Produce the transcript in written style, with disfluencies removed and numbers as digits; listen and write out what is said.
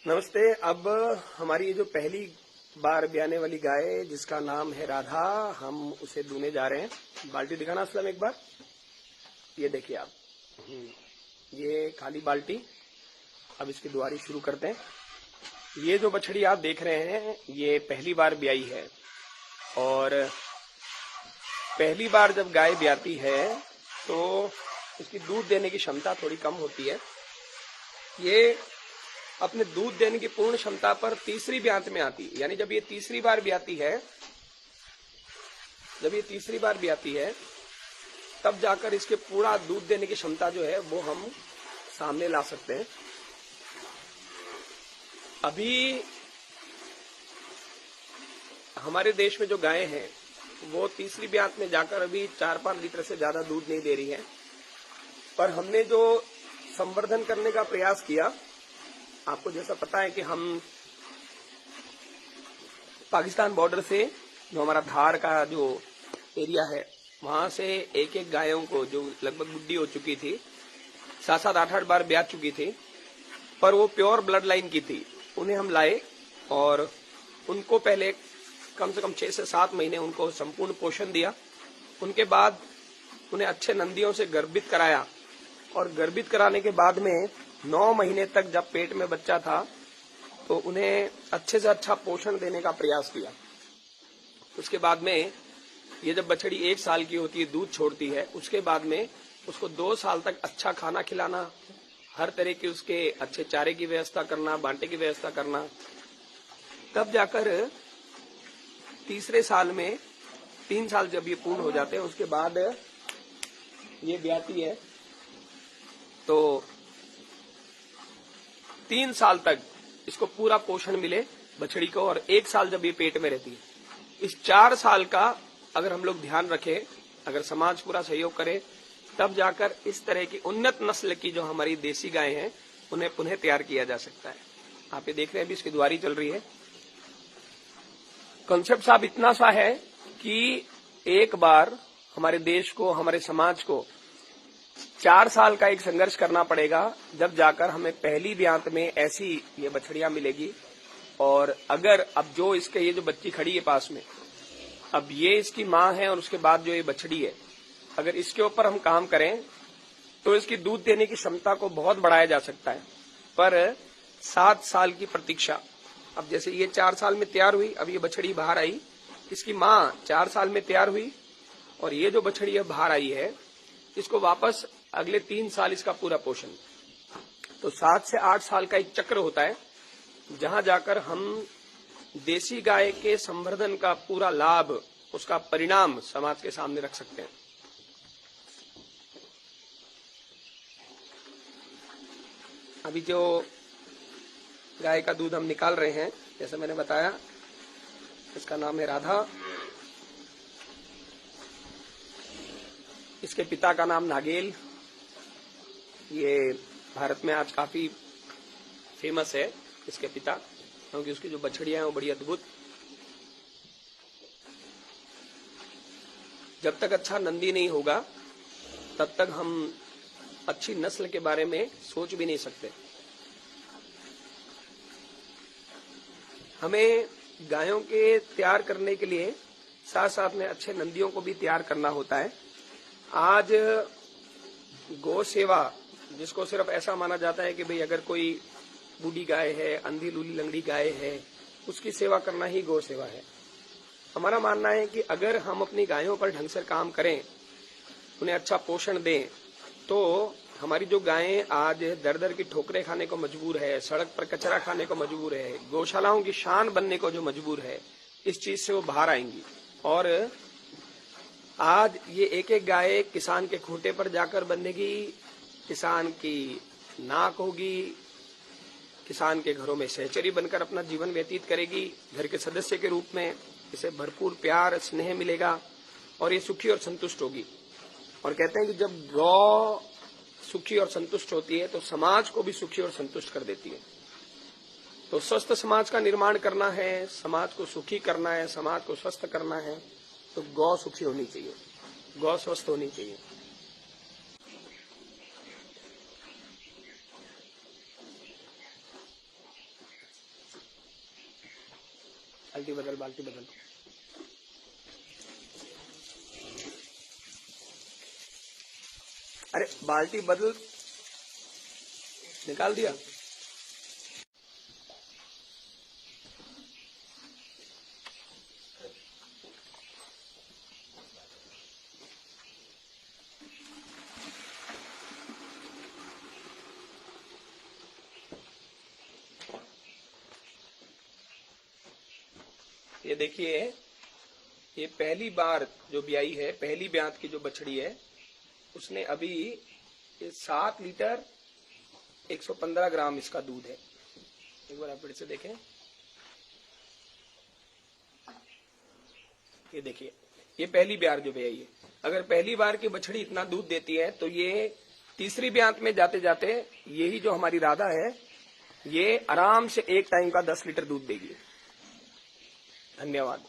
नमस्ते। अब हमारी ये जो पहली बार ब्याने वाली गाय जिसका नाम है राधा, हम उसे दूने जा रहे हैं। बाल्टी दिखाना असलम एक बार। ये देखिए आप, ये खाली बाल्टी। अब इसकी दुआरी शुरू करते हैं। ये जो बछड़ी आप देख रहे हैं ये पहली बार ब्याई है, और पहली बार जब गाय ब्याती है तो इसकी दूध देने की क्षमता थोड़ी कम होती है। ये अपने दूध देने की पूर्ण क्षमता पर तीसरी ब्यात में आती है, यानी जब ये तीसरी बार ब्याती है, तब जाकर इसके पूरा दूध देने की क्षमता जो है वो हम सामने ला सकते हैं। अभी हमारे देश में जो गायें हैं वो तीसरी ब्यात में जाकर अभी 4-5 लीटर से ज्यादा दूध नहीं दे रही है, पर हमने जो संवर्धन करने का प्रयास किया, आपको जैसा पता है कि हम पाकिस्तान बॉर्डर से जो हमारा धार का जो एरिया है वहां से एक एक गायों को जो लगभग बुढ़ी हो चुकी थी, 7-7, 8-8 बार ब्याह चुकी थी, पर वो प्योर ब्लड लाइन की थी, उन्हें हम लाए और उनको पहले कम से कम 6 से 7 महीने उनको संपूर्ण पोषण दिया। उनके बाद उन्हें अच्छे नंदियों से गर्भित कराया, और गर्भित कराने के बाद में 9 महीने तक जब पेट में बच्चा था तो उन्हें अच्छे से अच्छा पोषण देने का प्रयास किया। उसके बाद में ये जब बछड़ी 1 साल की होती है, दूध छोड़ती है, उसके बाद में उसको 2 साल तक अच्छा खाना खिलाना, हर तरह के उसके अच्छे चारे की व्यवस्था करना, बांटे की व्यवस्था करना। तब जाकर तीसरे साल में 3 साल जब ये पूर्ण हो जाते हैं उसके बाद ये ब्याती है, तो 3 साल तक इसको पूरा पोषण मिले बछड़ी को, और 1 साल जब ये पेट में रहती है। इस 4 साल का अगर हम लोग ध्यान रखें, अगर समाज पूरा सहयोग करे, तब जाकर इस तरह की उन्नत नस्ल की जो हमारी देसी गाय हैं उन्हें पुनः तैयार किया जा सकता है। आप ये देख रहे हैं, अभी इसकी दुआरी चल रही है। कॉन्सेप्ट साहब इतना सा है कि एक बार हमारे देश को, हमारे समाज को 4 साल का एक संघर्ष करना पड़ेगा, जब जाकर हमें पहली ब्यात में ऐसी ये बछड़ियां मिलेगी। और अगर अब जो इसके ये जो बच्ची खड़ी है पास में, अब ये इसकी माँ है, और उसके बाद जो ये बछड़ी है, अगर इसके ऊपर हम काम करें तो इसकी दूध देने की क्षमता को बहुत बढ़ाया जा सकता है। पर 7 साल की प्रतीक्षा। अब जैसे ये 4 साल में तैयार हुई, अब ये बछड़ी बाहर आई, इसकी माँ 4 साल में तैयार हुई, और ये जो बछड़ी अब बाहर आई है इसको वापस अगले 3 साल इसका पूरा पोषण। तो 7 से 8 साल का एक चक्र होता है, जहां जाकर हम देसी गाय के संवर्धन का पूरा लाभ, उसका परिणाम समाज के सामने रख सकते हैं। अभी जो गाय का दूध हम निकाल रहे हैं, जैसे मैंने बताया, इसका नाम है राधा। इसके पिता का नाम नागेल। ये भारत में आज काफी फेमस है इसके पिता, क्योंकि उसकी जो बछड़ियां हैं वो बड़ी अद्भुत। जब तक अच्छा नंदी नहीं होगा तब तक हम अच्छी नस्ल के बारे में सोच भी नहीं सकते। हमें गायों के तैयार करने के लिए साथ साथ में अच्छे नंदियों को भी तैयार करना होता है। आज गौ सेवा, जिसको सिर्फ ऐसा माना जाता है कि भाई अगर कोई बूढ़ी गाय है, अंधी लूली लंगड़ी गाय है, उसकी सेवा करना ही गौ सेवा है। हमारा मानना है कि अगर हम अपनी गायों पर ढंग से काम करें, उन्हें अच्छा पोषण दें, तो हमारी जो गायें आज दर दर की ठोकरें खाने को मजबूर है, सड़क पर कचरा खाने को मजबूर है, गौशालाओं की शान बनने को जो मजबूर है, इस चीज से वो बाहर आएंगी। और आज ये एक एक गाय किसान के खूंटे पर जाकर बंधेगी, किसान की नाक होगी, किसान के घरों में सहचरी बनकर अपना जीवन व्यतीत करेगी, घर के सदस्य के रूप में इसे भरपूर प्यार स्नेह मिलेगा, और ये सुखी और संतुष्ट होगी। और कहते हैं कि जब गौ सुखी और संतुष्ट होती है तो समाज को भी सुखी और संतुष्ट कर देती है। तो स्वस्थ समाज का निर्माण करना है, समाज को सुखी करना है, समाज को स्वस्थ करना है, तो गौ सुखी होनी चाहिए, गौ स्वस्थ होनी चाहिए। बाल्टी बदल, बाल्टी बदल। अरे बाल्टी बदल, निकाल दिया। ये देखिए, ये पहली बार जो ब्याई है, पहली ब्यात की जो बछड़ी है, उसने अभी 7 लीटर 115 ग्राम इसका दूध है। एक बार आप फिर से देखें, ये देखिए, ये पहली बार जो ब्याई है। अगर पहली बार की बछड़ी इतना दूध देती है तो ये तीसरी ब्यात में जाते जाते यही जो हमारी राधा है, ये आराम से एक टाइम का 10 लीटर दूध देगी। धन्यवाद।